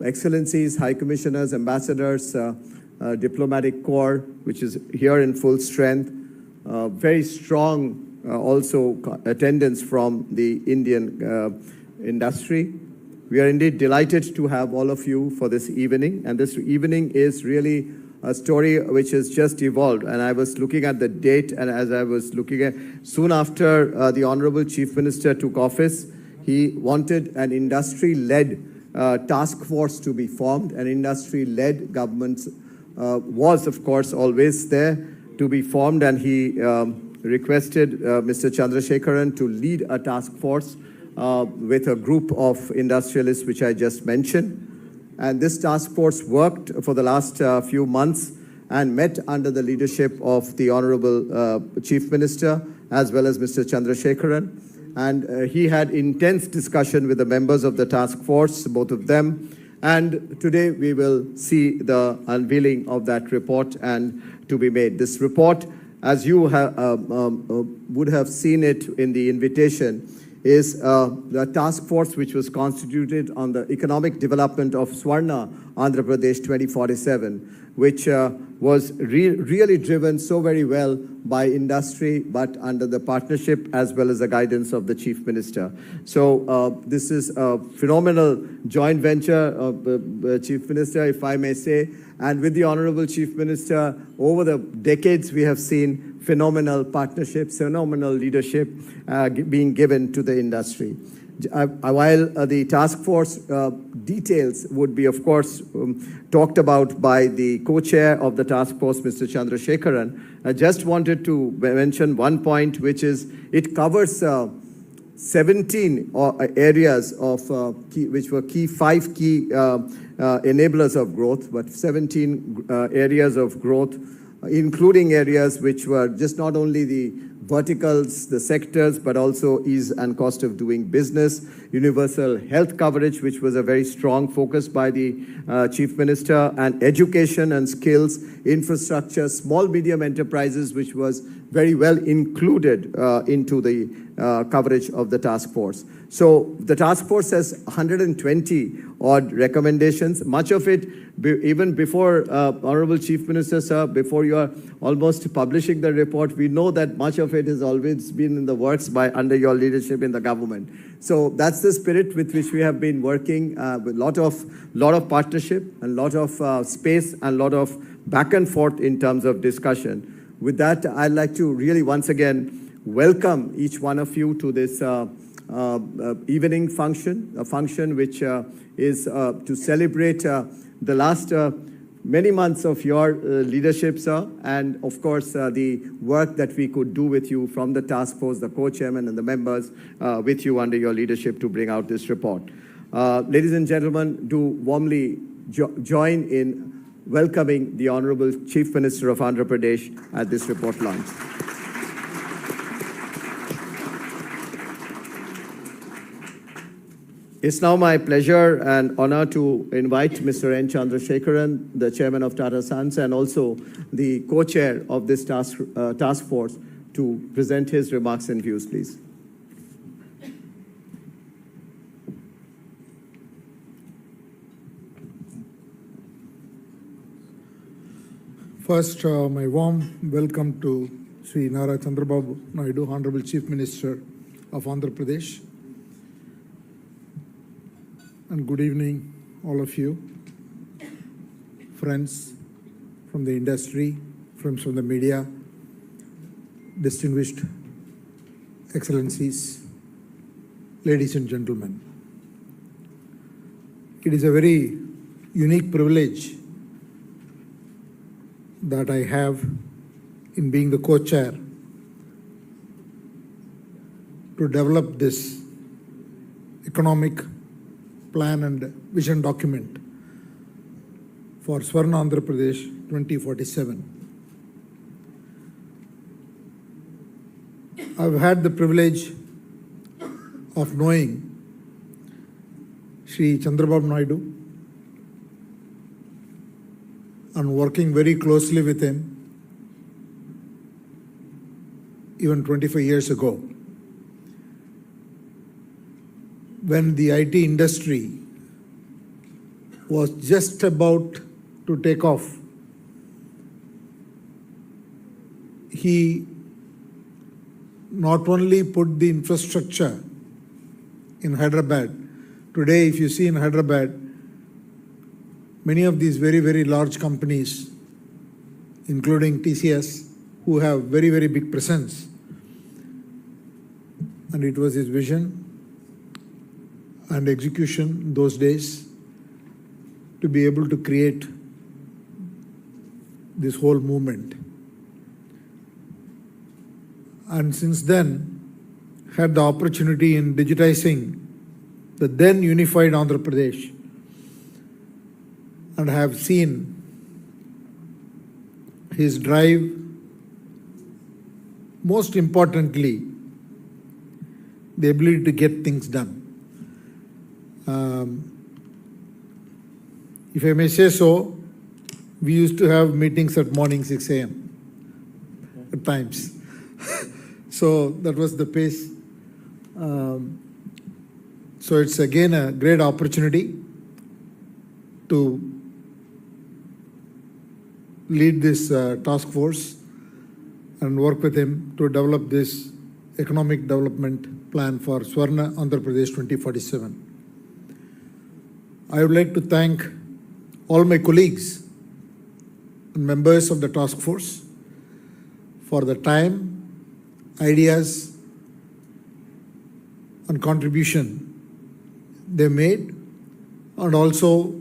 Excellencies, High Commissioners, Ambassadors, Diplomatic Corps, which is here in full strength, very strong also attendance from the Indian industry. We are indeed delighted to have all of you for this evening, and this evening is really a story which has just evolved. And I was looking at the date, and as I was looking at, soon after the Honorable Chief Minister took office, he wanted an industry-led task force to be formed. An industry-led government was, of course, always there to be formed, and he requested Mr. Chandrasekharan to lead a task force with a group of industrialists, which I just mentioned. And this task force worked for the last few months and met under the leadership of the Honorable Chief Minister as well as Mr. Chandrasekharan. And he had intense discussion with the members of the task force, both of them. And today we will see the unveiling of that report and to be made. This report, as you would have seen it in the invitation, is the task force which was constituted on the economic development of Swarna, Andhra Pradesh 2047, which was really driven so very well by industry, but under the partnership as well as the guidance of the Chief Minister. So this is a phenomenal joint venture of the Chief Minister, if I may say, and with the Honorable Chief Minister, over the decades we have seen phenomenal partnerships, phenomenal leadership being given to the industry. While the task force details would be, of course, talked about by the co-chair of the task force, Mr. Chandrasekharan, I just wanted to mention one point, which is it covers 17 areas of which were five key enablers of growth, but 17 areas of growth, including areas which were just not only the verticals, the sectors, but also ease and cost of doing business, universal health coverage, which was a very strong focus by the Chief Minister, and education and skills, infrastructure, small medium enterprises, which was very well included into the coverage of the task force. So the task force has 120 odd recommendations, much of it even before Honorable Chief Minister, sir, before you are almost publishing the report, we know that much of it has always been in the works under your leadership in the government. So that's the spirit with which we have been working, with lot of partnership and lot of space and lot of back and forth in terms of discussion. With that, I'd like to really once again welcome each one of you to this evening function, a function which is to celebrate the last many months of your leadership, sir, and of course the work that we could do with you from the task force, the co-chairman and the members with you under your leadership to bring out this report. Ladies and gentlemen, do warmly join in welcoming the Honorable Chief Minister of Andhra Pradesh at this report launch. It's now my pleasure and honor to invite Mr. N. Chandrasekharan, the chairman of Tata Sons, and also the co-chair of this task force, to present his remarks and views, please. First, my warm welcome to Sri Nara Chandrababu Naidu, Honorable Chief Minister of Andhra Pradesh. And good evening, all of you, friends from the industry, friends from the media, distinguished excellencies, ladies and gentlemen. It is a very unique privilege that I have in being the co-chair to develop this economic plan and vision document for Swarna Andhra Pradesh 2047. I've had the privilege of knowing Shri Chandrababu Naidu and working very closely with him even 25 years ago, when the IT industry was just about to take off, he not only put the infrastructure in Hyderabad. Today, if you see in Hyderabad, many of these very, very large companies, including TCS, who have very, very big presence. And it was his vision and execution those days to be able to create this whole movement. And since then, had the opportunity in digitizing the then unified Andhra Pradesh, and have seen his drive, most importantly, the ability to get things done. If I may say so, we used to have meetings at morning 6 a.m. at times. So that was the pace. So it's again a great opportunity to lead this task force and work with him to develop this economic development plan for Swarna, Andhra Pradesh 2047. I would like to thank all my colleagues and members of the task force for the time, ideas, and contribution they made, and also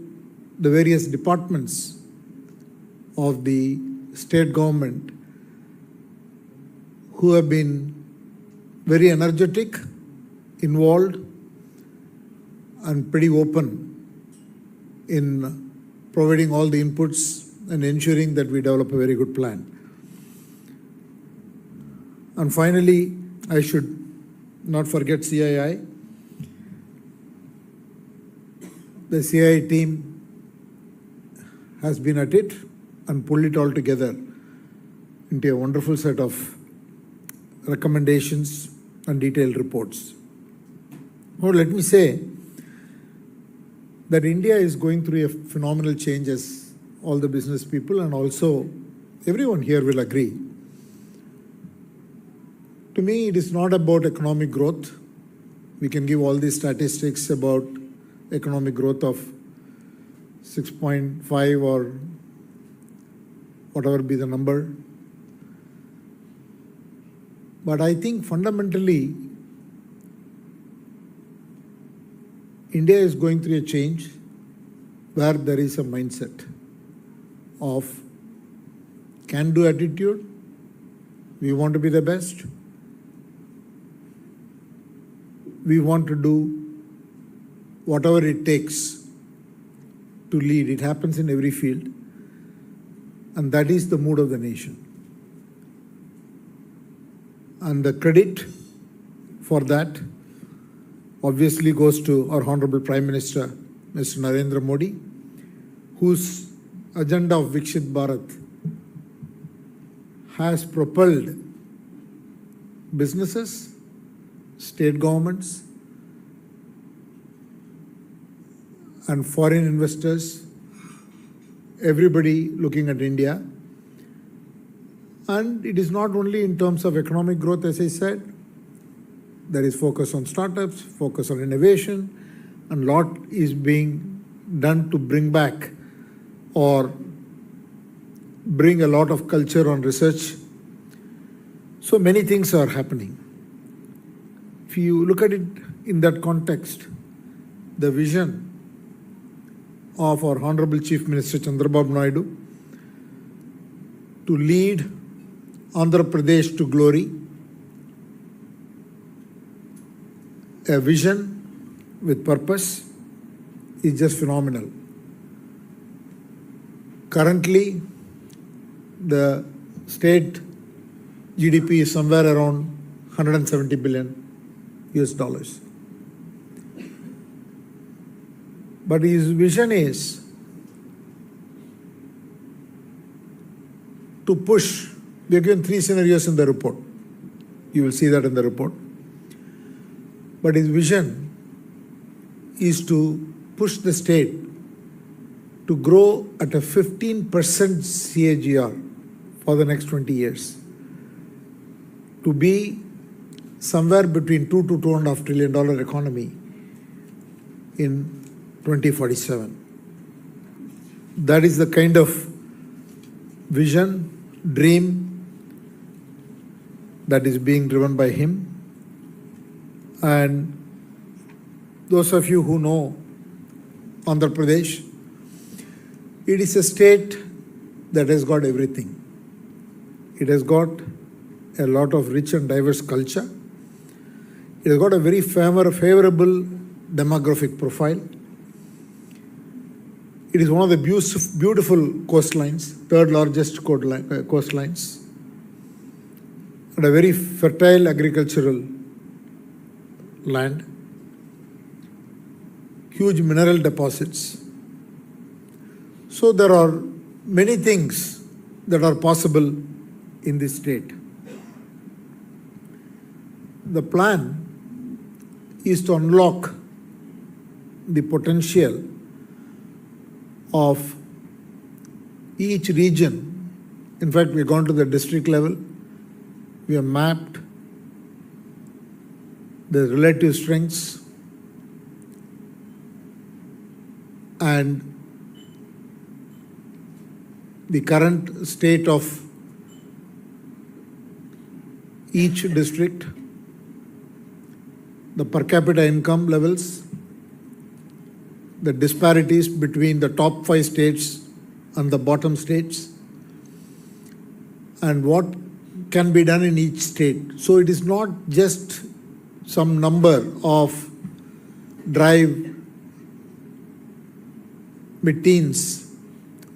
the various departments of the state government who have been very energetic, involved, and pretty open in providing all the inputs and ensuring that we develop a very good plan. And finally, I should not forget CII. The CII team has been at it and pulled it all together into a wonderful set of recommendations and detailed reports. Now, let me say that India is going through a phenomenal change, as all the business people and also everyone here will agree. To me, it is not about economic growth. We can give all these statistics about economic growth of 6.5 or whatever be the number. But I think fundamentally, India is going through a change where there is a mindset of can-do attitude. We want to be the best. We want to do whatever it takes to lead. It happens in every field. And that is the mood of the nation. And the credit for that obviously goes to our Honorable Prime Minister, Mr. Narendra Modi, whose agenda of Viksit Bharat has propelled businesses, state governments, and foreign investors, everybody looking at India. And it is not only in terms of economic growth, as I said. There is focus on startups, focus on innovation, and a lot is being done to bring back or bring a lot of culture on research. So many things are happening. If you look at it in that context, the vision of our Honorable Chief Minister Chandrababu Naidu to lead Andhra Pradesh to glory, a vision with purpose, is just phenomenal. Currently, the state GDP is somewhere around 170 billion US dollars. But his vision is to push. We have given 3 scenarios in the report. You will see that in the report. But his vision is to push the state to grow at a 15% CAGR for the next 20 years, to be somewhere between $2 to $2.5 trillion economy in 2047. That is the kind of vision, dream that is being driven by him. And those of you who know Andhra Pradesh, it is a state that has got everything. It has got a lot of rich and diverse culture. It has got a very favorable demographic profile. It is one of the beautiful coastlines, third largest coastlines, and a very fertile agricultural land, huge mineral deposits. So there are many things that are possible in this state. The plan is to unlock the potential of each region. In fact, we've gone to the district level. We have mapped the relative strengths and the current state of each district, the per capita income levels, the disparities between the top 5 states and the bottom states, and what can be done in each state. So it is not just some number of drive mid-teens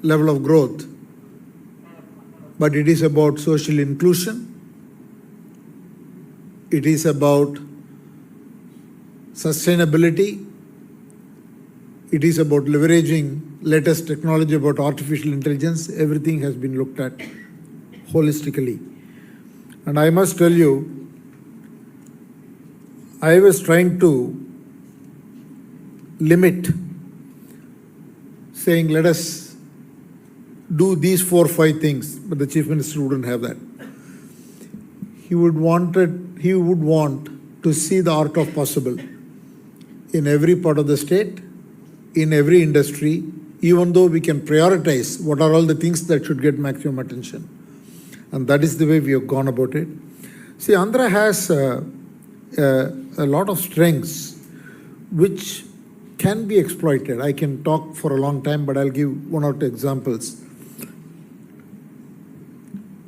level of growth, but it is about social inclusion. It is about sustainability. It is about leveraging latest technology about artificial intelligence. Everything has been looked at holistically. And I must tell you, I was trying to limit, saying let us do these 4 or 5 things, but the Chief Minister wouldn't have that. He would want to see the art of possible in every part of the state, in every industry, even though we can prioritize what are all the things that should get maximum attention. And that is the way we have gone about it. See, Andhra has a lot of strengths which can be exploited. I can talk for a long time, but I'll give 1 or 2 examples.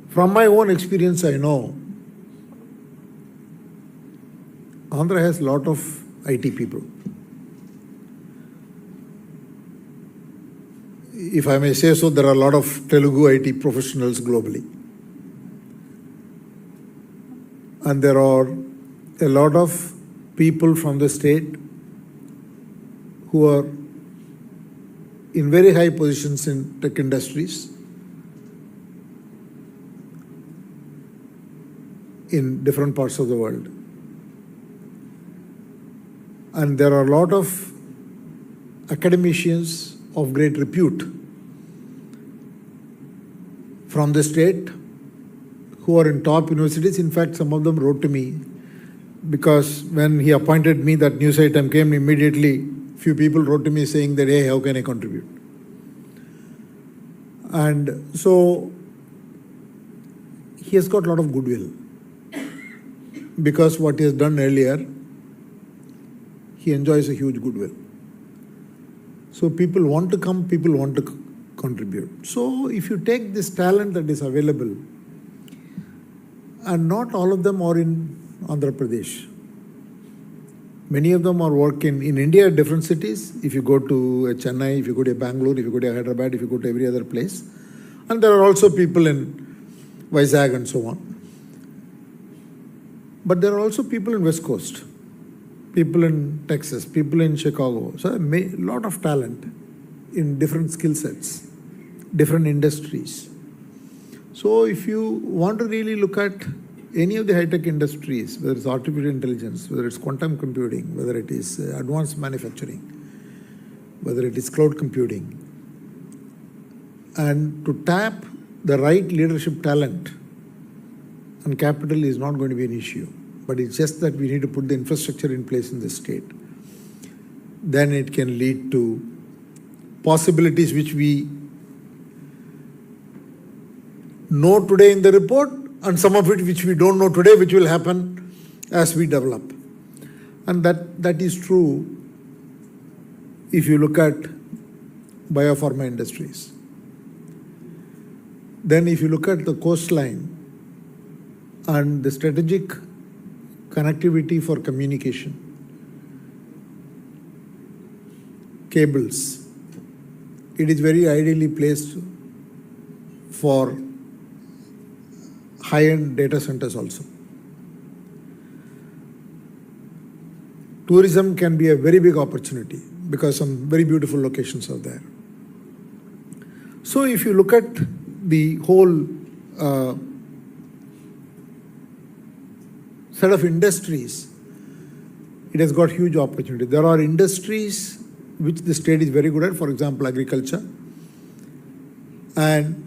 From my own experience, I know Andhra has a lot of IT people. If I may say so, there are a lot of Telugu IT professionals globally. And there are a lot of people from the state who are in very high positions in tech industries in different parts of the world. And there are a lot of academicians of great repute from the state who are in top universities. In fact, some of them wrote to me because when he appointed me, that news item came immediately. Few people wrote to me saying that, hey, how can I contribute? And so he has got a lot of goodwill because what he has done earlier, he enjoys a huge goodwill. So people want to come, people want to contribute. So if you take this talent that is available, and not all of them are in Andhra Pradesh. Many of them are working in India, different cities. If you go to Chennai, if you go to Bangalore, if you go to Hyderabad, if you go to every other place. And there are also people in Vizag and so on. But there are also people in West Coast, people in Texas, people in Chicago. So a lot of talent in different skill sets, different industries. So if you want to really look at any of the high-tech industries, whether it's artificial intelligence, whether it's quantum computing, whether it is advanced manufacturing, whether it is cloud computing, And to tap the right leadership talent and capital is not going to be an issue. But it's just that we need to put the infrastructure in place in the state. Then it can lead to possibilities which we know today in the report, and some of it which we don't know today, which will happen as we develop. And that is true if you look at biopharma industries. Then if you look at the coastline and the strategic connectivity for communication, cables, it is very ideally placed for high-end data centers also. Tourism can be a very big opportunity because some very beautiful locations are there. So if you look at the whole set of industries, it has got huge opportunity. There are industries which the state is very good at, for example, agriculture. And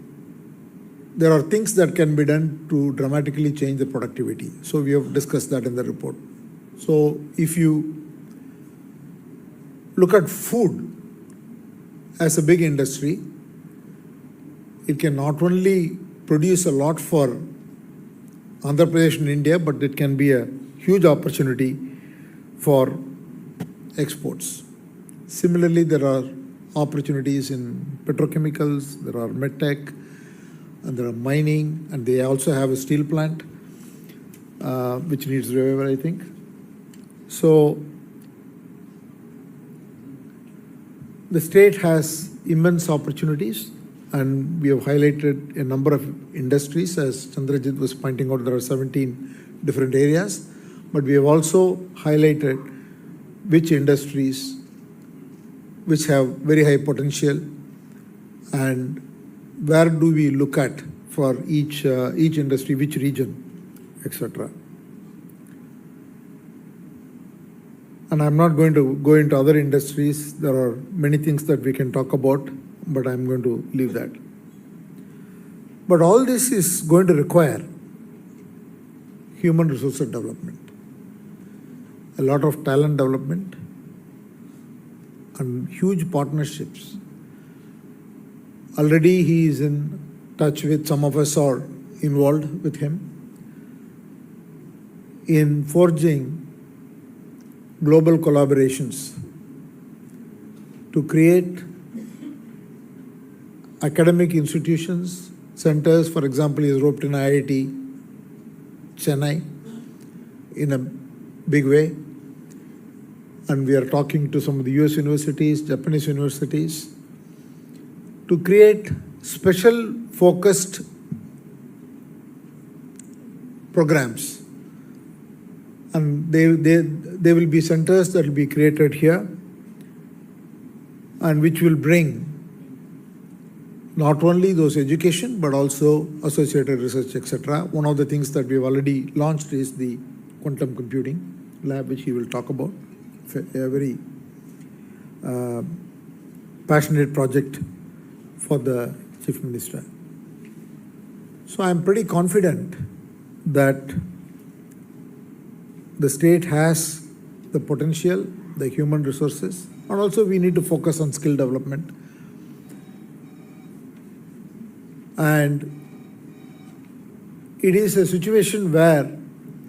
there are things that can be done to dramatically change the productivity. So we have discussed that in the report. So if you look at food as a big industry, it can not only produce a lot for Andhra Pradesh and India, but it can be a huge opportunity for exports. Similarly, there are opportunities in petrochemicals, there are medtech, and there are mining, and they also have a steel plant, which needs revival, I think. So the state has immense opportunities, and we have highlighted a number of industries. As Chandrajit was pointing out, there are 17 different areas, but we have also highlighted which industries which have very high potential and where do we look at for each industry, which region, etc. And I'm not going to go into other industries. There are many things that we can talk about, but I'm going to leave that. But all this is going to require human resources development, a lot of talent development, and huge partnerships. Already he is in touch with, some of us are involved with him in forging global collaborations to create academic institutions, centers. For example, he is roped in IIT Chennai in a big way. And we are talking to some of the US universities, Japanese universities, to create special focused programs. And they will be centers that will be created here and which will bring not only those education but also associated research, etc. One of the things that we've already launched is the quantum computing lab, which he will talk about. A very passionate project for the Chief Minister. So I'm pretty confident that the state has the potential, the human resources, and also we need to focus on skill development. And it is a situation where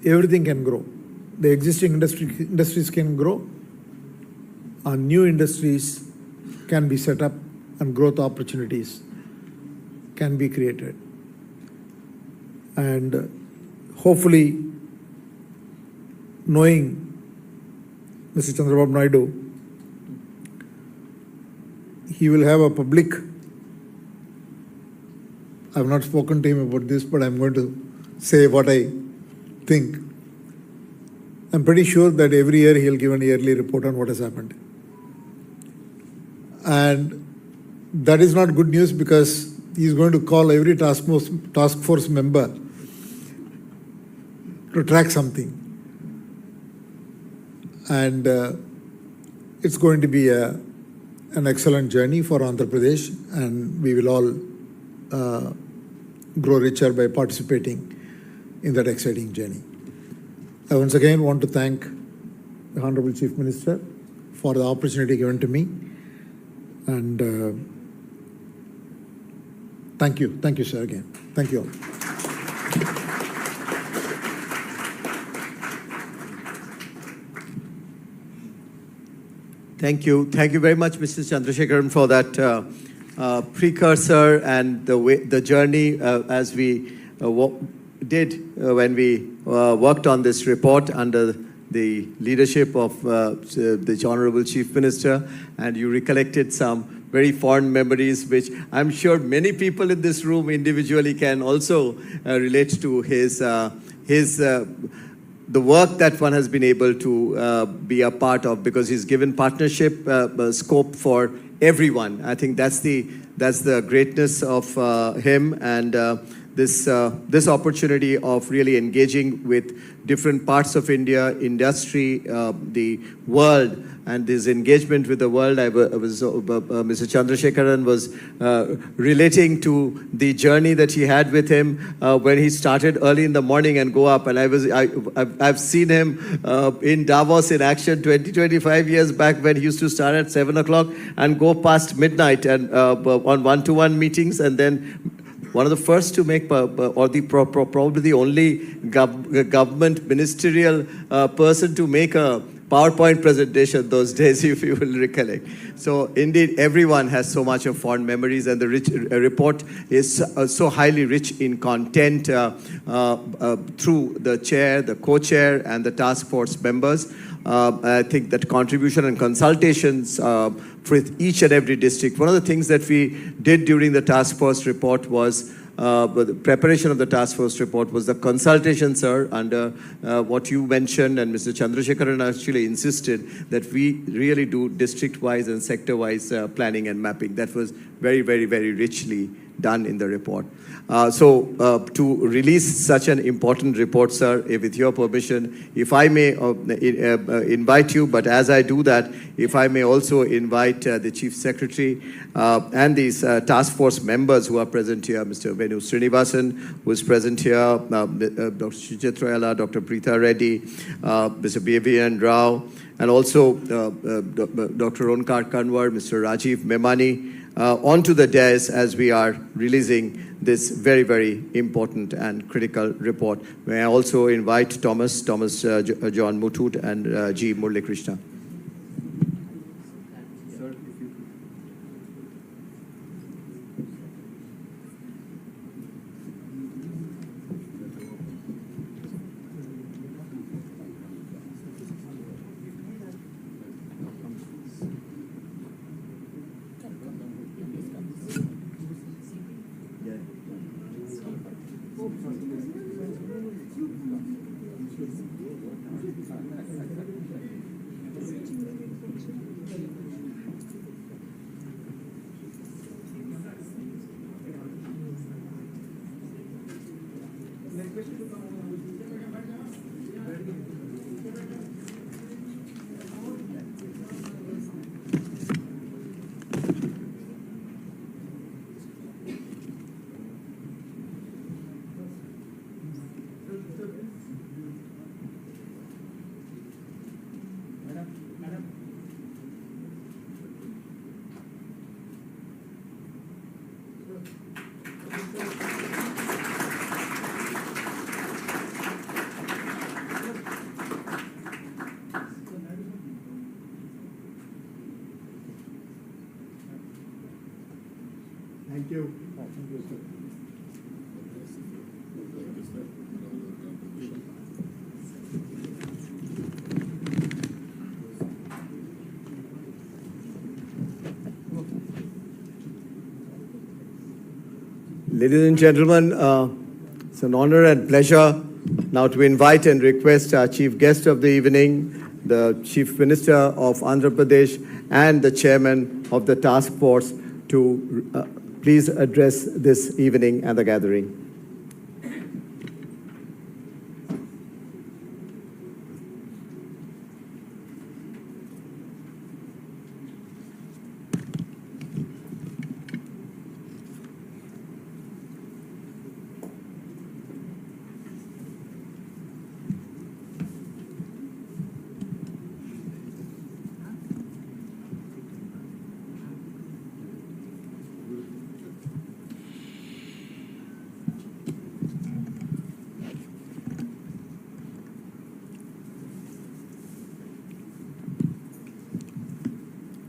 everything can grow. The existing industries can grow, and new industries can be set up, and growth opportunities can be created. And hopefully, knowing Mr. Chandrababu Naidu, he will have a public, I have not spoken to him about this, but I'm going to say what I think. I'm pretty sure that every year he'll give an yearly report on what has happened. And that is not good news because he's going to call every task force member to track something. And it's going to be a an excellent journey for Andhra Pradesh, and we will all grow richer by participating in that exciting journey. I once again want to thank the Honorable Chief Minister for the opportunity given to me, and thank you, sir, again. Thank you all. Thank you very much, Mr. Chandrasekaran, for that precursor and the journey as we did when we worked on this report under the leadership of the Honorable Chief Minister, and you recollected some very fond memories, which I'm sure many people in this room individually can also relate to the work that one has been able to be a part of, because he's given partnership scope for everyone. I think that's the greatness of him, and this opportunity of really engaging with different parts of India, industry, the world, and this engagement with the world. Mr. Chandrasekaran was relating to the journey that he had with him when he started early in the morning and go up. And I've seen him in Davos in action 25 years back, when he used to start at 7 o'clock and go past midnight and on one-to-one meetings, and then one of the first to make, probably the only government ministerial person to make a PowerPoint presentation those days, if you will recollect. So indeed, everyone has so much of fond memories, and the report is so highly rich in content through the chair, the co-chair, and the task force members. I think that contribution and consultations with each and every district. One of the things that we did during the task force report was the preparation of the task force report was the consultation, sir, under what you mentioned, and Mr. Chandrasekaran actually insisted that we really do district-wise and sector-wise planning and mapping. That was very, very, very richly done in the report. So to release such an important report, sir, with your permission, if I may invite you, but as I do that, if I may also invite the Chief Secretary and these task force members who are present here, Mr. Venu Srinivasan, who is present here, Dr. Suchitra Ella, Dr. Preetha Reddy, Mr. B.V.N. Rao, and also Dr. Onkar Kanwar, Mr. Rajiv Memani, onto the dais as we are releasing this very, very important and critical report. May I also invite Thomas John Muthoot, and G. Murli Krishna. Thank you. Thank you, sir. Ladies and gentlemen, it's an honor and pleasure now to invite and request our chief guest of the evening, the Chief Minister of Andhra Pradesh and the Chairman of the task force, to please address this evening and the gathering.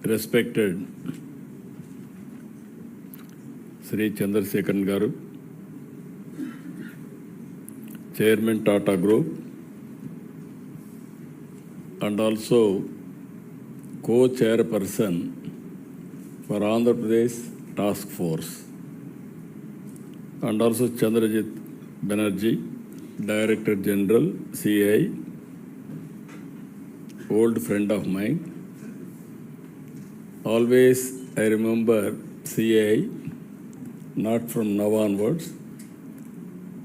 respected Sri Chandrasekharan Garu, Chairman Tata Group, and also co-chairperson for Andhra Pradesh Task Force, and also Chandrajit Banerjee, Director General, CI, old friend of mine. Always I remember CI, not from now onwards.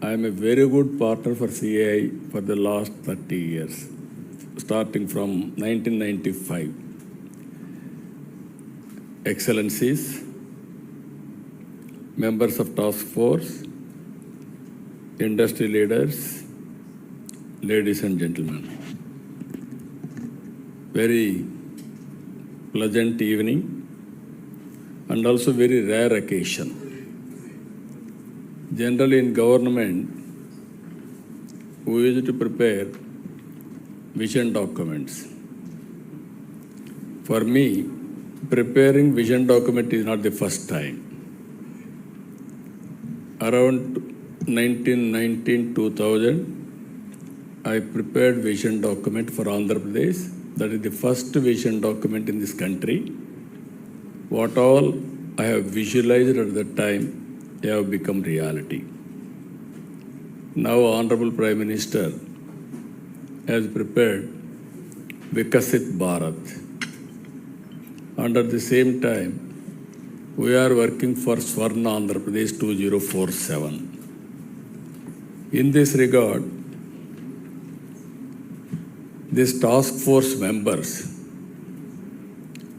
I am a very good partner for CI for the last 30 years, starting from 1995. Excellencies, members of task force, industry leaders, ladies and gentlemen. Very pleasant evening and also very rare occasion. Generally in government, we used to prepare vision documents. For me, preparing vision document is not the first time. Around 1919-2000, I prepared vision document for Andhra Pradesh. That is the first vision document in this country. What all I have visualized at that time have become reality. Now Honorable Prime Minister has prepared Vikasit Bharat. And at the same time, we are working for Swarna Andhra Pradesh 2047. In this regard, these task force members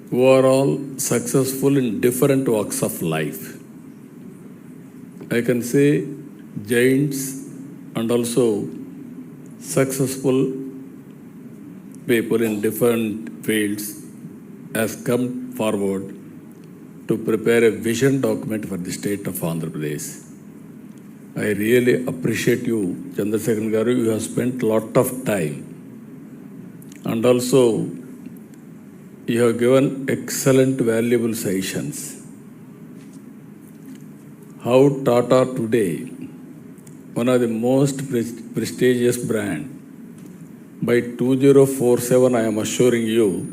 who are all successful in different walks of life, I can say giants and also successful people in different fields has come forward to prepare a vision document for the state of Andhra Pradesh. I really appreciate you, Chandrasekharan Garu. You have spent a lot of time and also you have given excellent, valuable suggestions. How Tata today, one of the most prestigious brand, by 2047, I am assuring you,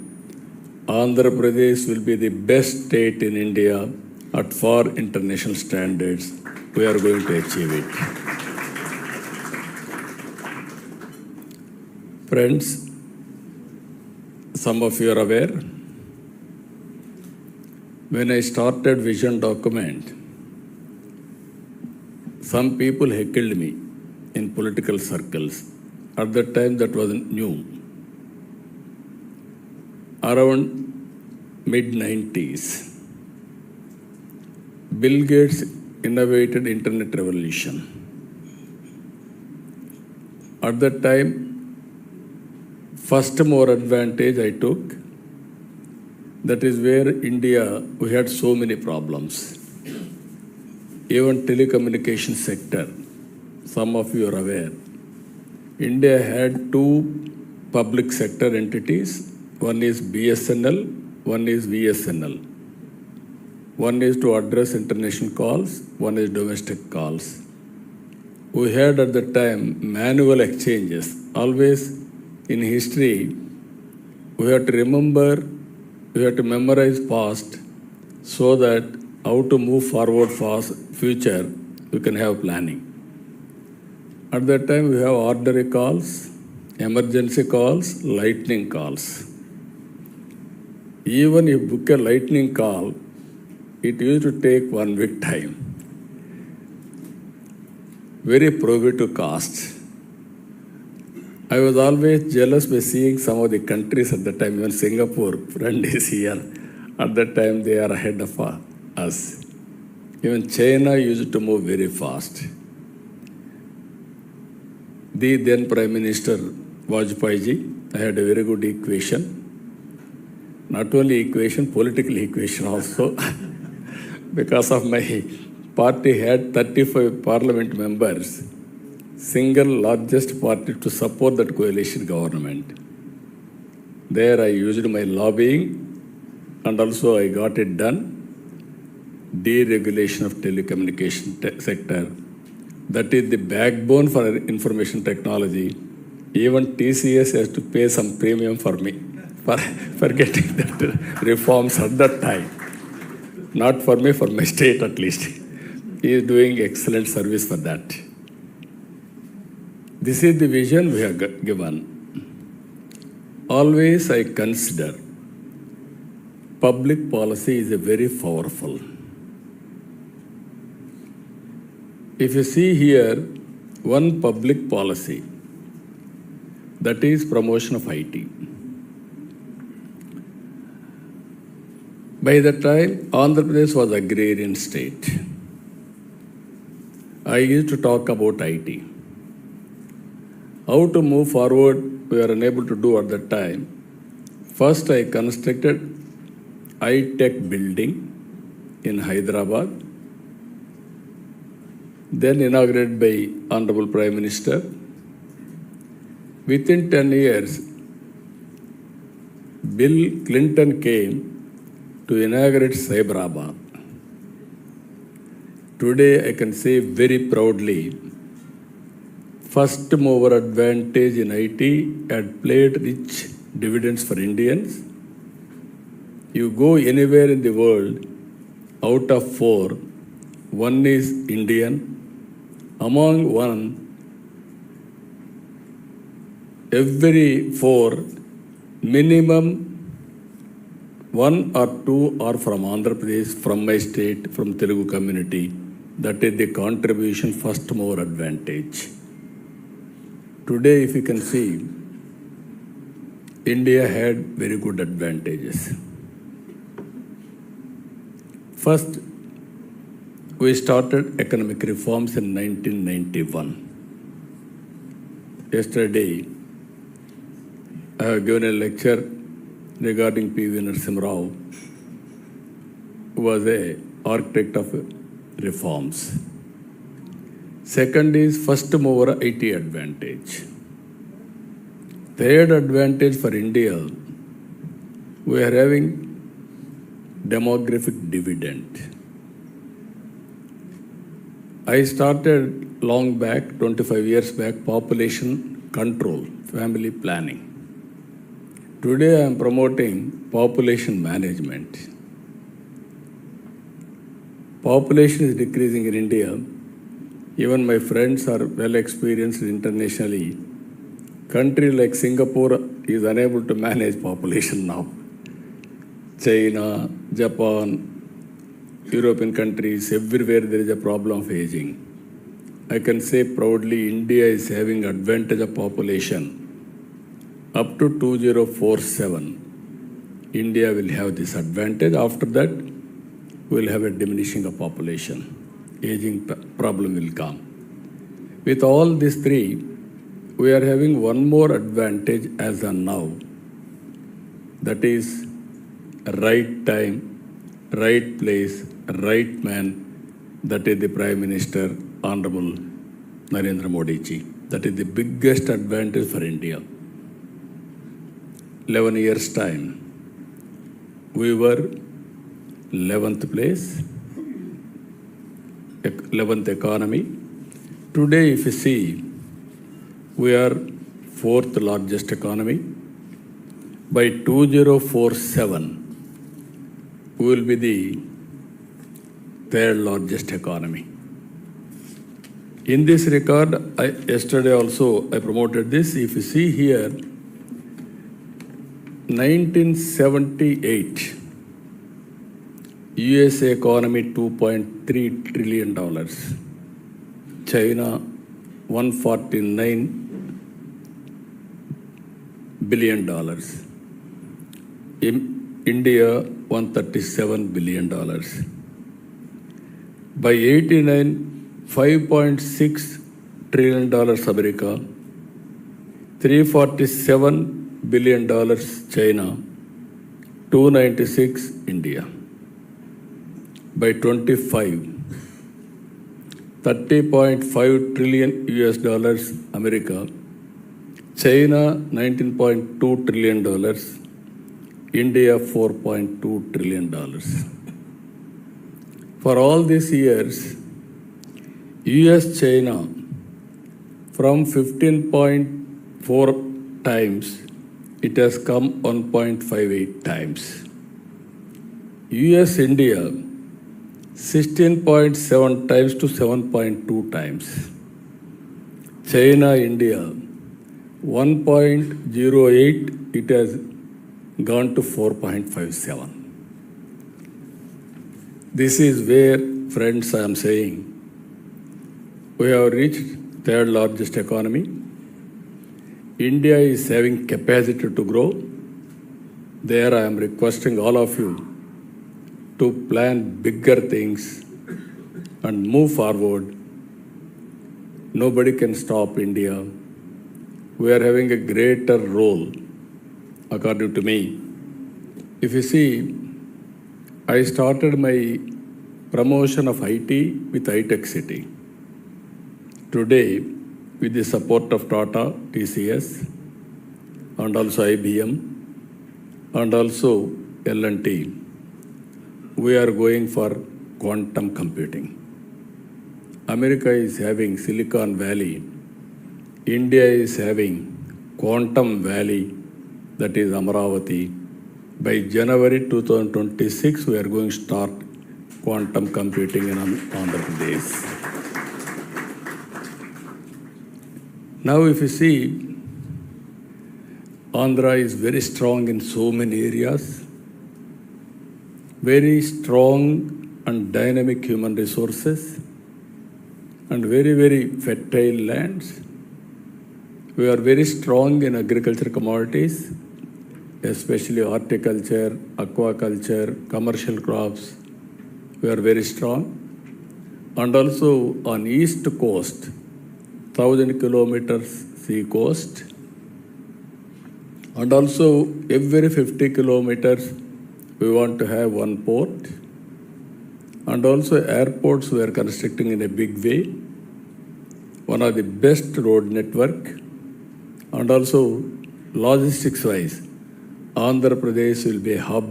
Andhra Pradesh will be the best state in India at far international standards. We are going to achieve it. Friends, some of you are aware, when I started vision document, some people heckled me in political circles. At that time, that was new. Around mid-90s, Bill Gates innovated internet revolution. At that time, first more advantage I took, that is where India, we had so many problems. Even telecommunication sector, some of you are aware, India had two public sector entities. One is BSNL, one is VSNL. One is to address international calls, one is domestic calls. We had at the time manual exchanges. Always in history, we have to remember, we have to memorize past so that how to move forward fast future, we can have planning. At that time, we have ordinary calls, emergency calls, lightning calls. Even if you book a lightning call, it used to take 1 week time. Very prohibitive cost. I was always jealous by seeing some of the countries at the time, even Singapore, friend is here. At that time, they are ahead of us. Even China used to move very fast. The then Prime Minister Vajpayee ji, I had a very good equation. Not only equation, political equation also. Because of my party had 35 parliament members, single largest party to support that coalition government. There I used my lobbying and also I got it done. Deregulation of telecommunication sector. That is the backbone for information technology. Even TCS has to pay some premium for me for getting that reforms at that time. Not for me, for my state at least. He is doing excellent service for that. This is the vision we have given. Always I consider public policy is a very powerful. If you see here, one public policy, that is promotion of IT. By the time Andhra Pradesh was agrarian state, I used to talk about IT. How to move forward, we were unable to do at that time. First, I constructed I-Tech building in Hyderabad, then inaugurated by Honorable Prime Minister. Within 10 years, Bill Clinton came to inaugurate Cyberabad. Today, I can say very proudly, first mover advantage in IT had played rich dividends for Indians. You go anywhere in the world, out of 4, 1 is Indian. Among 1, every 4, minimum 1 or 2 are from Andhra Pradesh, from my state, from Telugu community. That is the contribution, first mover advantage. Today, if you can see, India had very good advantages. First, we started economic reforms in 1991. Yesterday, I have given a lecture regarding P.V. Narasimha Rao, who was an architect of reforms. Second is first mover IT advantage. Third advantage for India, we are having demographic dividend. I started long back, 25 years back, population control, family planning. Today I am promoting population management. Population is decreasing in India. Even my friends are well experienced internationally. Country like Singapore is unable to manage population now. China, Japan, European countries, everywhere there is a problem of aging. I can say proudly India is having advantage of population. Up to 2047, India will have this advantage. After that, we will have a diminishing of population. Aging problem will come. With all these 3, we are having one more advantage as of now. That is right time, right place, right man. That is the Prime Minister, Honorable Narendra Modi ji. That is the biggest advantage for India. 11 years time, we were 11th place, 11th economy. Today, if you see, we are 4th largest economy. By 2047, we will be the 3rd largest economy. In this regard, yesterday also I promoted this. If you see here, 1978, USA economy $2.3 trillion, China $149 billion, India $137 billion. By 89, $5.6 trillion America, $347 billion China, 296 India. By 25, $30.5 trillion US dollars America, China $19.2 trillion, India $4.2 trillion. For all these years, US China from 15.4 times, it has come 1.58 times. US India 16.7 times to 7.2 times. China India 1.08, it has gone to 4.57. This is where, friends, I am saying, we have reached third largest economy. India is having capacity to grow. There I am requesting all of you to plan bigger things and move forward. Nobody can stop India. We are having a greater role, according to me. If you see, I started my promotion of IT with iTech City. Today, with the support of Tata, TCS, and also IBM, and also L&T, we are going for quantum computing. America is having Silicon Valley. India is having Quantum Valley, that is Amravati. By January 2026, we are going to start quantum computing in Andhra Pradesh. Now, if you see, Andhra is very strong in so many areas, very strong and dynamic human resources, and very, very fertile lands. We are very strong in agriculture commodities, especially horticulture, aquaculture, commercial crops. We are very strong. And also on east coast, 1,000 kilometers sea coast. And also every 50 kilometers, we want to have one port. And also airports we are constructing in a big way. One of the best road network. And also logistics wise, Andhra Pradesh will be a hub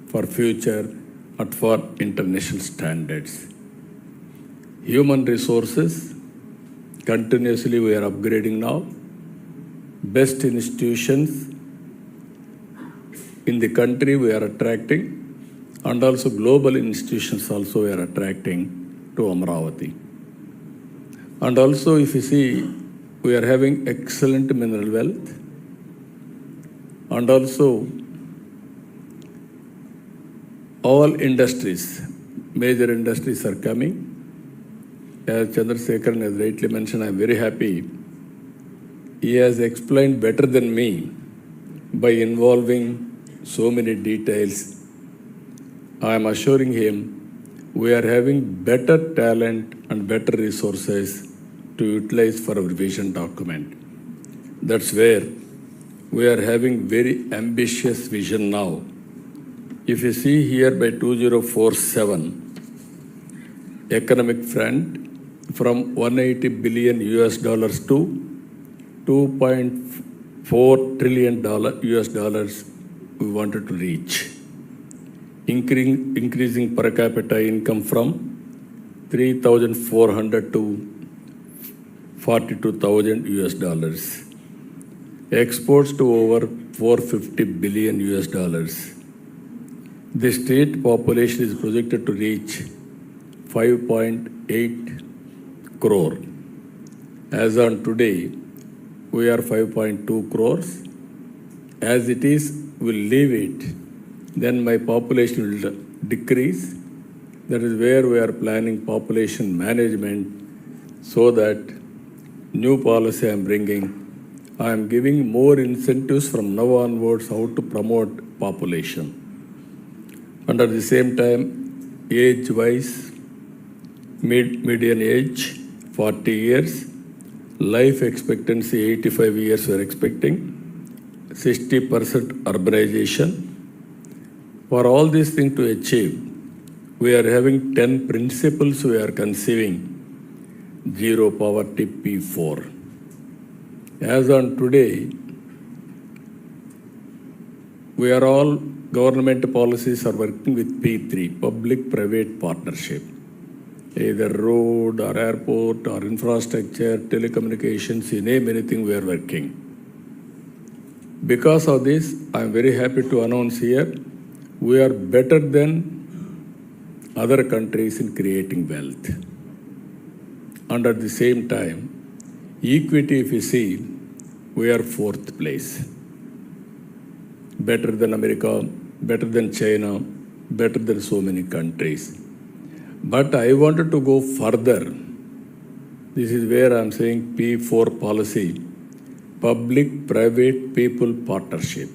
for future and for international standards. Human resources, continuously we are upgrading now. Best institutions in the country we are attracting, and also global institutions also we are attracting to Amravati. And also if you see, we are having excellent mineral wealth, and also all industries, major industries are coming. As Chandrasekharan has rightly mentioned, I am very happy. He has explained better than me by involving so many details. I am assuring him we are having better talent and better resources to utilize for our vision document. That's where we are having very ambitious vision now. If you see here by 2047, economic front from 180 billion US dollars to 2.4 trillion US dollars we wanted to reach. Increasing per capita income from 3,400 to 42,000 US dollars. Exports to over 450 billion US dollars. The state population is projected to reach 5.8 crore. As on today, we are 5.2 crores. As it is, we'll leave it. Then my population will decrease. That is where we are planning population management, so that new policy I am bringing. I am giving more incentives from now onwards how to promote population. And at the same time, age-wise, median age 40 years, life expectancy 85 years we are expecting, 60% urbanization. For all these things to achieve, we are having 10 principles we are conceiving. Zero poverty P4. As on today, we are all government policies are working with P3, public-private partnership. Either road or airport or infrastructure, telecommunications, you name anything, we are working. Because of this, I am very happy to announce here, we are better than other countries in creating wealth. And at the same time, equity, if you see, we are fourth place. Better than America, better than China, better than so many countries. But I wanted to go further. This is where I am saying P4 policy, public-private people partnership.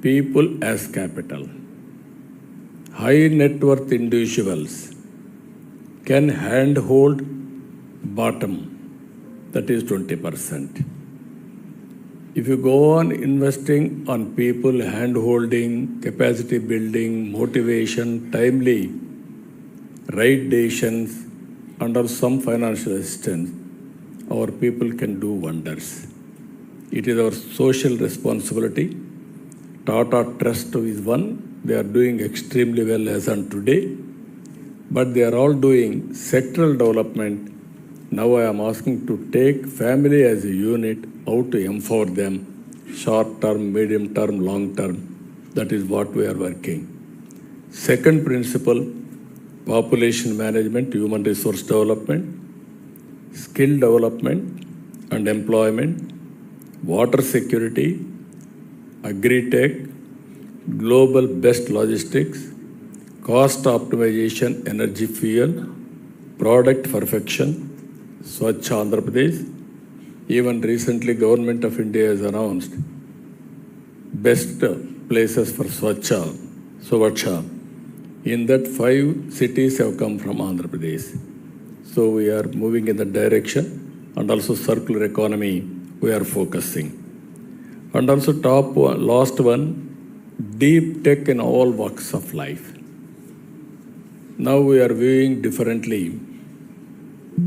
People as capital. High net worth individuals can handhold bottom, that is 20%. If you go on investing on people, hand-holding, capacity building, motivation, timely, right decisions, under some financial assistance, our people can do wonders. It is our social responsibility. Tata Trust is one. They are doing extremely well as on today. But they are all doing sectoral development. Now I am asking to take family as a unit, how to empower them, short term, medium term, long term. That is what we are working. Second principle, population management, human resource development, skill development and employment, water security, agri-tech, global best logistics, cost optimization, energy fuel, product perfection, Swachh Andhra Pradesh. Even recently, Government of India has announced best places for Swachha. In that, 5 cities have come from Andhra Pradesh. So we are moving in that direction, and also circular economy we are focusing. And also last one, deep tech in all walks of life. Now we are viewing differently.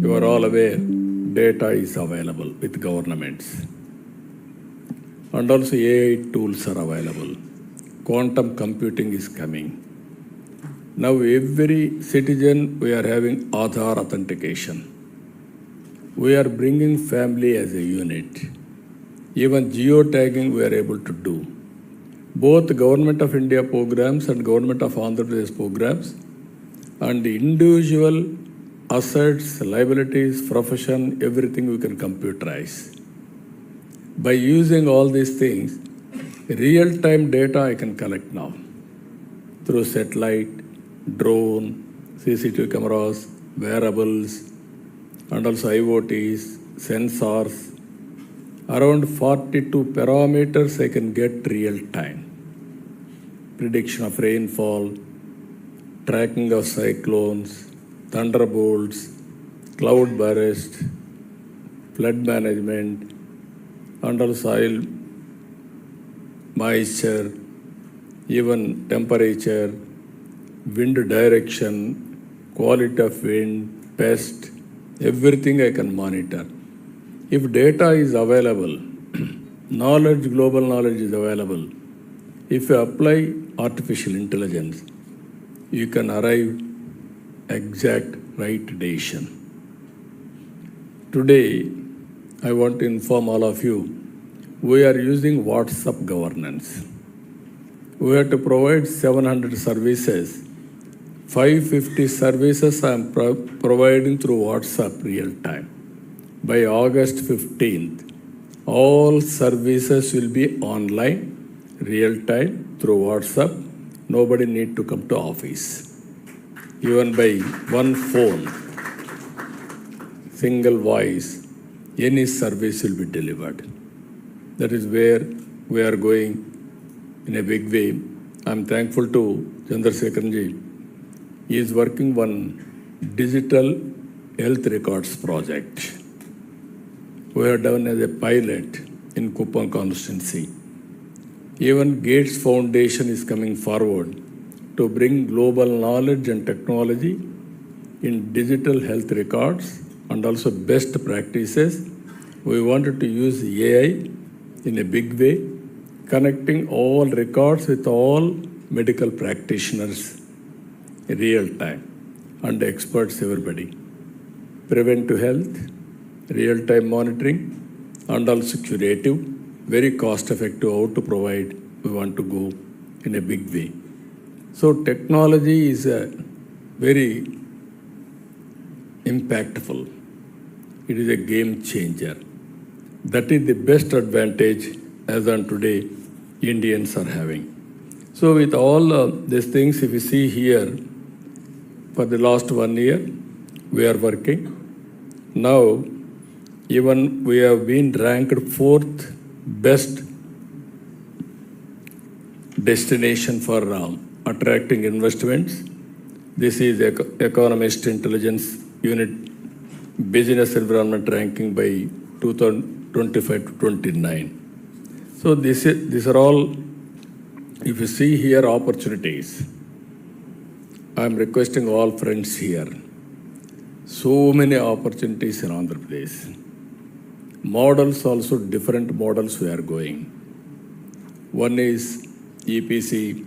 You are all aware, data is available with governments. And also AI tools are available. Quantum computing is coming. Now every citizen, we are having Aadhaar authentication. We are bringing family as a unit. Even geotagging we are able to do. Both Government of India programs and Government of Andhra Pradesh programs and the individual assets, liabilities, profession, everything we can computerize. By using all these things, real-time data I can collect now through satellite, drone, CCTV cameras, wearables, and also IoTs, sensors. Around 42 parameters I can get real-time. Prediction of rainfall, tracking of cyclones, thunderbolts, cloud burst, flood management, under soil moisture, even temperature, wind direction, quality of wind, pest, everything I can monitor. If data is available, knowledge, global knowledge is available, if you apply artificial intelligence, you can arrive exact right decision. Today, I want to inform all of you, we are using WhatsApp governance. We have to provide 700 services. 550 services I am providing through WhatsApp real time. By August 15th, all services will be online, real time, through WhatsApp. Nobody need to come to office. Even by one phone, single voice, any service will be delivered. That is where we are going in a big way. I am thankful to Chandrasekharanji. He is working on digital health records project. We have done as a pilot in Kuppam constituency. Even Gates Foundation is coming forward to bring global knowledge and technology in digital health records and also best practices. We wanted to use AI in a big way. connecting all records with all medical practitioners in real time and experts, everybody. Preventive health, real time monitoring, and also curative, very cost effective how to provide. We want to go in a big way. So, technology is a very impactful. It is a game changer. That is the best advantage as on today Indians are having. So with all these things, if you see here, for the last 1 year, we are working. Now, even we have been ranked 4th best destination for attracting investments. This is Economist Intelligence Unit Business Environment ranking by 2025 to 29. So these are all, if you see here, opportunities. I am requesting all friends here. So many opportunities in Andhra Pradesh. Models also, different models we are going. One is EPC,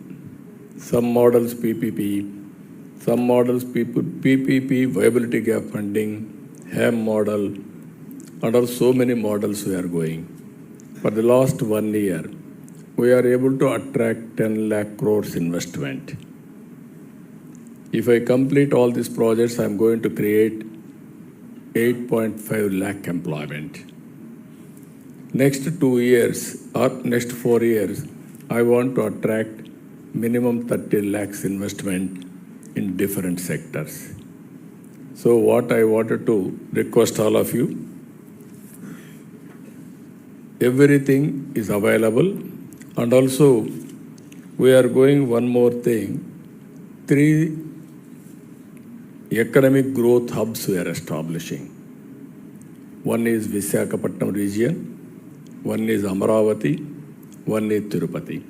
some models PPP, some models PPP, viability gap funding, HAM model, and also so many models we are going. For the last 1 year, we are able to attract 10 lakh crores investment. If I complete all these projects, I am going to create 8.5 lakh employment. Next 2 years or next 4 years, I want to attract minimum 30 lakhs investment in different sectors. So what I wanted to request all of you, everything is available, and also we are going one more thing, 3 economic growth hubs we are establishing. One is Visakhapatnam region, one is Amaravati, one is Tirupati.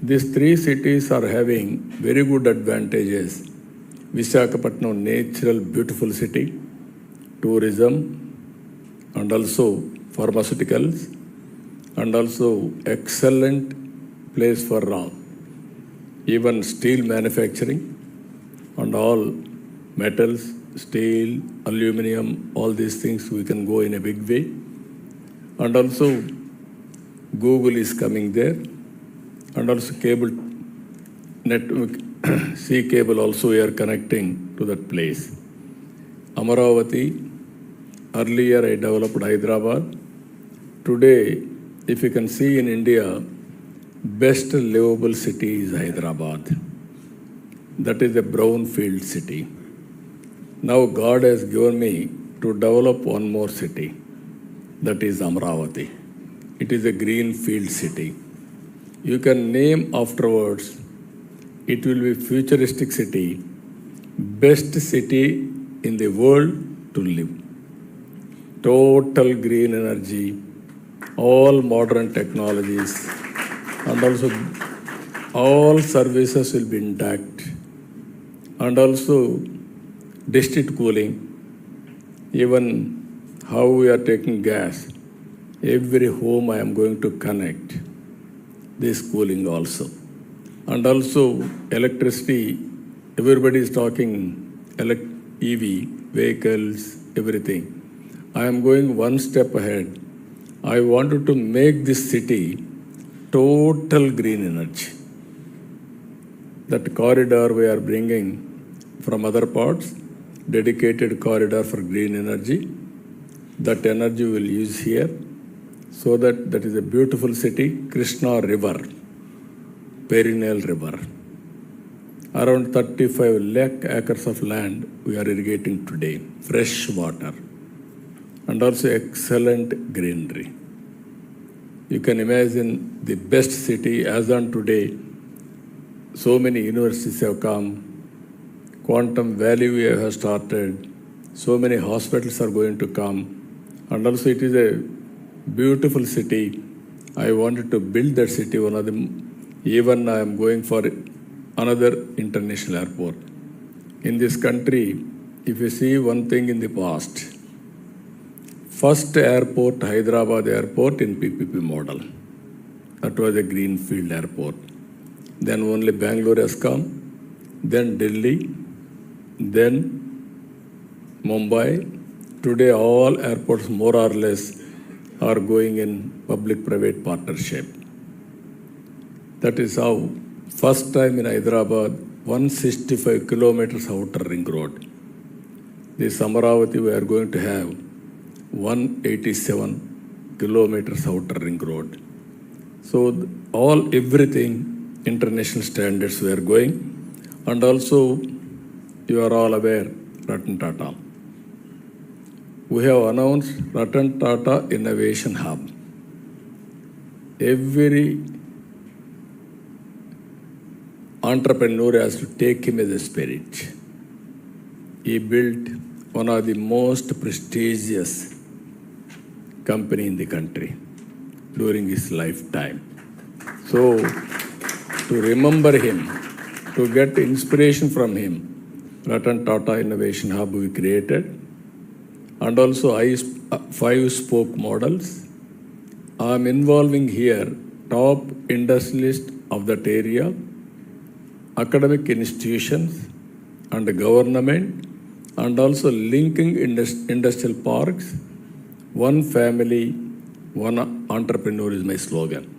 These 3 cities are having very good advantages. Visakhapatnam, natural, beautiful city, tourism, and also pharmaceuticals, and also excellent place for even steel manufacturing and all metals, steel, aluminum, all these things we can go in a big way. And also Google is coming there, and also cable network, sea cable also we are connecting to that place. Amaravati, earlier I developed Hyderabad. Today, if you can see in India, best livable city is Hyderabad. That is a brownfield city. Now God has given me to develop one more city. That is Amaravati. It is a greenfield city. You can name afterwards. It will be futuristic city, best city in the world to live. Total green energy, all modern technologies, and also all services will be intact. And also district cooling, even how we are taking gas, every home I am going to connect this cooling also. And also electricity, everybody is talking EV, vehicles, everything. I am going one step ahead. I wanted to make this city total green energy. That corridor we are bringing from other parts, dedicated corridor for green energy. That energy will use here, so that is a beautiful city. Krishna River, perennial river. Around 35 lakh acres of land we are irrigating today, fresh water, and also excellent greenery. You can imagine the best city as on today. So many universities have come, Quantum Valley we have started, so many hospitals are going to come, and also it is a beautiful city. I wanted to build that city, one of them. Even I am going for another international airport. In this country, if you see one thing in the past, first airport, Hyderabad airport in PPP model. That was a greenfield airport. Then only Bangalore has come, then Delhi, then Mumbai. Today all airports more or less are going in public-private partnership. That is how first time in Hyderabad, 165 kilometers outer ring road. This Amaravati we are going to have 187 kilometers outer ring road. So everything international standards we are going, and also you are all aware Ratan Tata. We have announced Ratan Tata Innovation Hub. Every entrepreneur has to take him as a spirit. He built one of the most prestigious company in the country during his lifetime. So, to remember him, to get inspiration from him, Ratan Tata Innovation Hub we created, and also 5 spoke models. I am involving here top industrialists of that area, academic institutions and the government, and also linking industrial parks. One family, one entrepreneur is my slogan.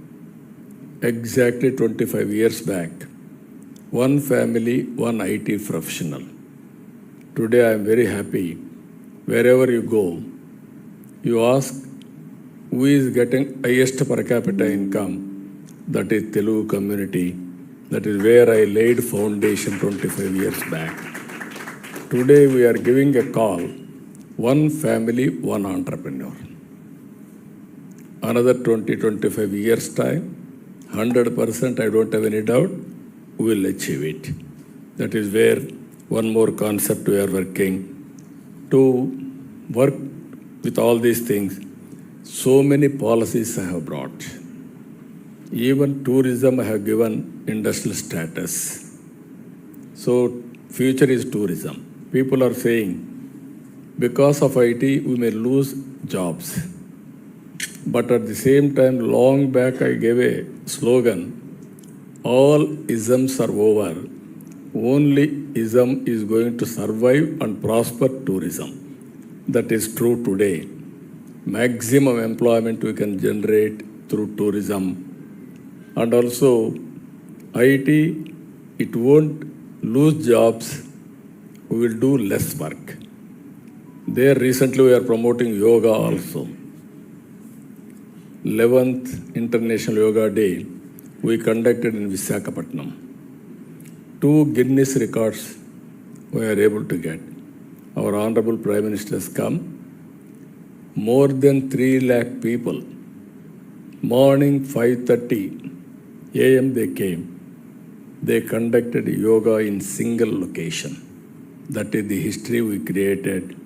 Exactly 25 years back, one family, one IT professional. Today I am very happy. Wherever you go, you ask who is getting highest per capita income. That is Telugu community. That is where I laid foundation 25 years back. Today we are giving a call, one family, one entrepreneur. Another 20-25 years time, 100% I don't have any doubt, we will achieve it. That is where one more concept we are working. To work with all these things, so many policies I have brought. Even tourism I have given industrial status. So future is tourism. People are saying, because of IT, we may lose jobs. But at the same time, long back I gave a slogan, all isms are over. Only ism is going to survive and prosper tourism. That is true today. Maximum employment we can generate through tourism. And also, IT, it won't lose jobs. We will do less work. There recently we are promoting yoga also. 11th International Yoga Day we conducted in Visakhapatnam. 2 Guinness records we are able to get. Our Honorable Prime Minister has come. More than 3 lakh people. Morning 5:30 a.m. they came. They conducted yoga in single location. That is the history we created.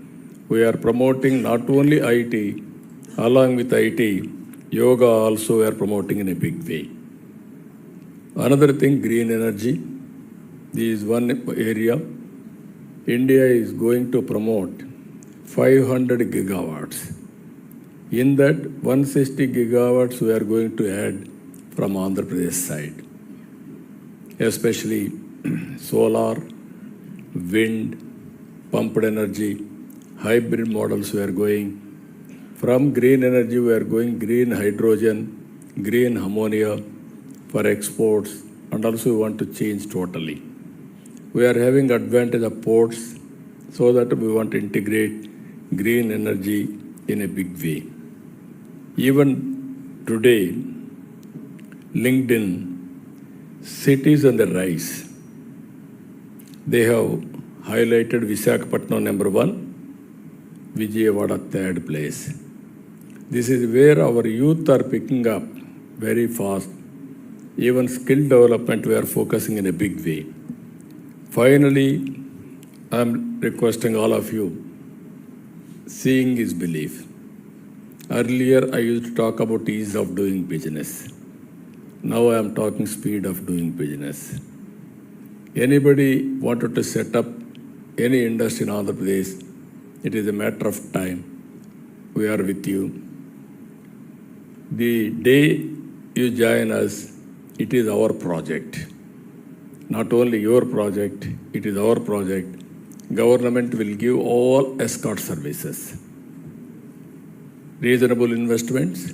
We are promoting not only IT, along with IT, yoga also we are promoting in a big way. Another thing, green energy. This is one area. India is going to promote 500 gigawatts. In that, 160 gigawatts we are going to add from Andhra Pradesh side, especially solar, wind, pumped energy, hybrid models we are going. From green energy we are going green hydrogen, green ammonia for exports, and also we want to change totally. We are having advantage of ports, so that we want to integrate green energy in a big way. Even today, LinkedIn, cities on the rise. They have highlighted Visakhapatnam number 1, Vijayawada 3rd place. This is where our youth are picking up very fast. Even skill development we are focusing in a big way. Finally, I am requesting all of you, seeing is belief. Earlier I used to talk about ease of doing business. Now I am talking speed of doing business. Anybody wanted to set up any industry in Andhra Pradesh, it is a matter of time. We are with you. The day you join us, it is our project. Not only your project, it is our project. Government will give all escort services. Reasonable investments,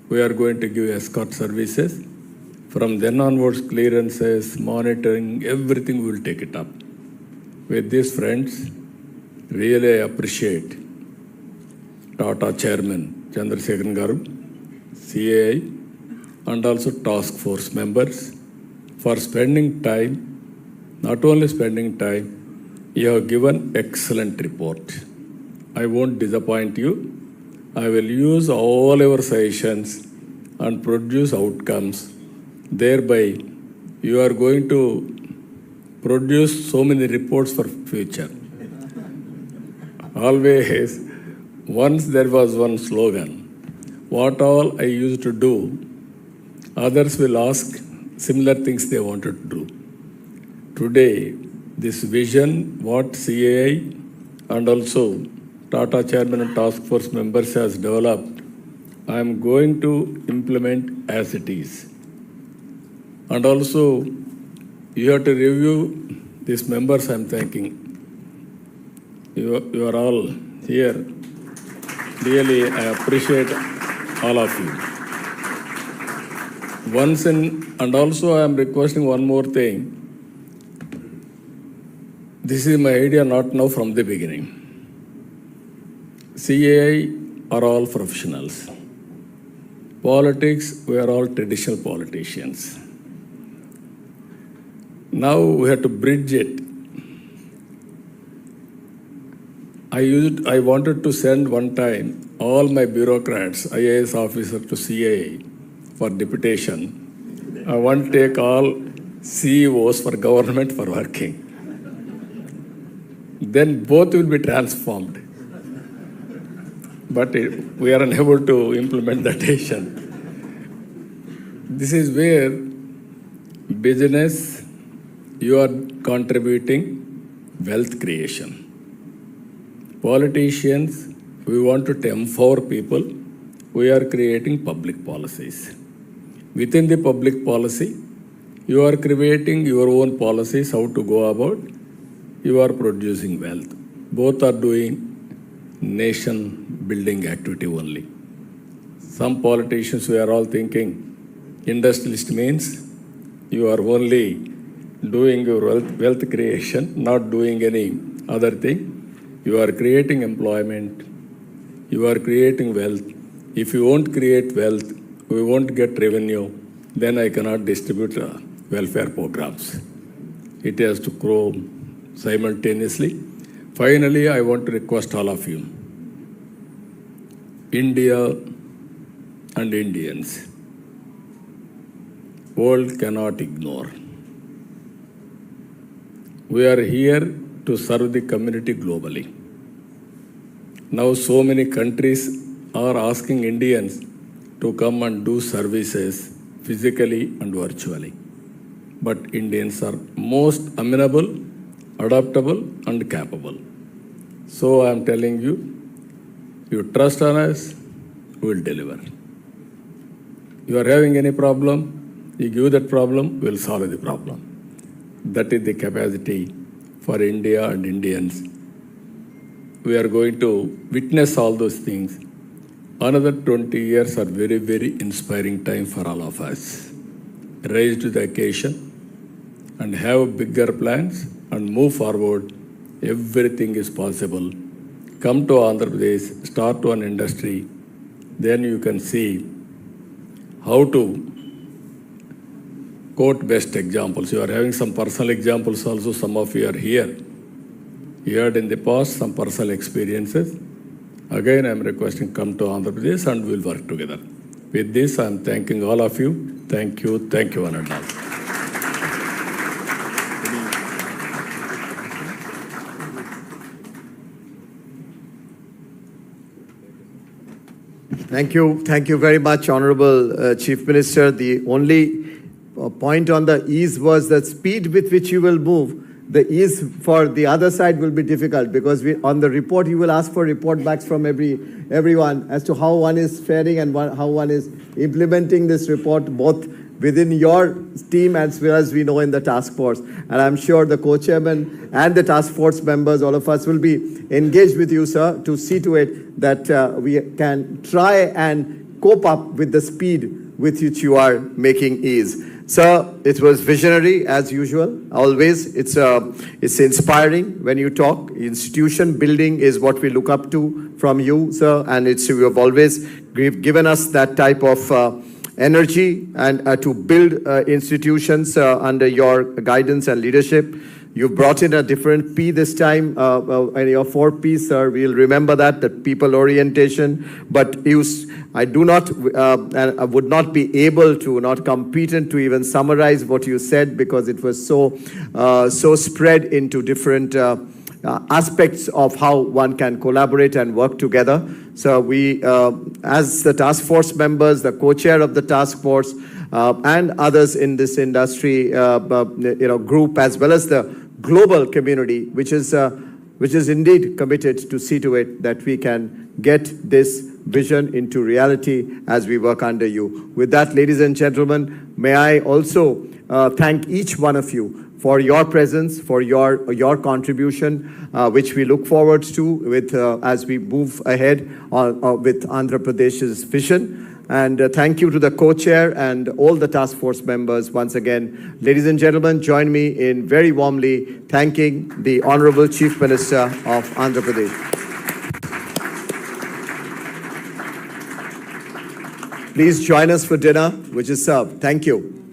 we are going to give escort services. From then onwards, clearances, monitoring, everything we will take it up. With these friends, really I appreciate Tata Chairman Chandrasekharan Garu, CAI, and also task force members for spending time, not only spending time, you have given excellent report. I won't disappoint you. I will use all your suggestions and produce outcomes. Thereby, you are going to produce so many reports for future. Always, once there was one slogan, what all I used to do, others will ask similar things they wanted to do. Today, this vision, what CAI and also Tata Chairman and Task Force members has developed, I am going to implement as it is. And also, you have to review these members I am thanking. You are all here. Really, I appreciate all of you. And also I am requesting one more thing. This is my idea, not now, from the beginning. CAI are all professionals. Politics, we are all traditional politicians. Now we have to bridge it. I wanted to send one time all my bureaucrats, IAS officers to CAI for deputation. I want to take all CEOs for government for working. Then both will be transformed. But we are unable to implement that decision. This is where business, you are contributing wealth creation. Politicians, we want to empower people. We are creating public policies. Within the public policy, you are creating your own policies, how to go about. You are producing wealth. Both are doing nation building activity only. Some politicians, we are all thinking, industrialist means you are only doing your wealth creation, not doing any other thing. You are creating employment. You are creating wealth. If you won't create wealth, we won't get revenue, then I cannot distribute welfare programs. It has to grow simultaneously. Finally, I want to request all of you, India and Indians, world cannot ignore. We are here to serve the community globally. Now so many countries are asking Indians to come and do services physically and virtually. But Indians are most amenable, adaptable and capable. So I am telling you, you trust on us, we will deliver. You are having any problem, you give that problem, we will solve the problem. That is the capacity for India and Indians. We are going to witness all those things. Another 20 years are very, very inspiring time for all of us. Rise to the occasion and have bigger plans and move forward. Everything is possible. Come to Andhra Pradesh, start one industry, then you can see how to quote best examples. You are having some personal examples also, some of you are here. You had in the past some personal experiences. Again, I am requesting come to Andhra Pradesh and we will work together. With this, I am thanking all of you. Thank you, one and all. Thank you very much, Honorable Chief Minister. The only point on the ease was the speed with which you will move. the ease for the other side will be difficult, because on the report you will ask for report backs from everyone as to how one is faring and how one is implementing this report, both within your team as well as we know in the task force. And I'm sure the co-chairman and the task force members, all of us, will be engaged with you, sir, to see to it that we can try and cope up with the speed with which you are making ease. Sir, it was visionary as usual. Always, it's inspiring when you talk. Institution building is what we look up to from you, sir, and you have always given us that type of energy and to build institutions under your guidance and leadership. You brought in a different P this time, and your 4 Ps, sir. We'll remember that people orientation. But I do not, and I would not be able to, not competent to even summarize what you said, because it was so spread into different aspects of how one can collaborate and work together. So we, as the task force members, the co-chair of the task force, and others in this industry, group, as well as the global community, which is indeed committed to see to it that we can get this vision into reality as we work under you. With that, ladies and gentlemen, may I also thank each one of you for your presence, for your contribution, which we look forward to with as we move ahead with Andhra Pradesh's vision. And thank you to the co-chair and all the task force members once again. Ladies and gentlemen, join me in very warmly thanking the Honorable Chief Minister of Andhra Pradesh. Please join us for dinner, which is served. Thank you.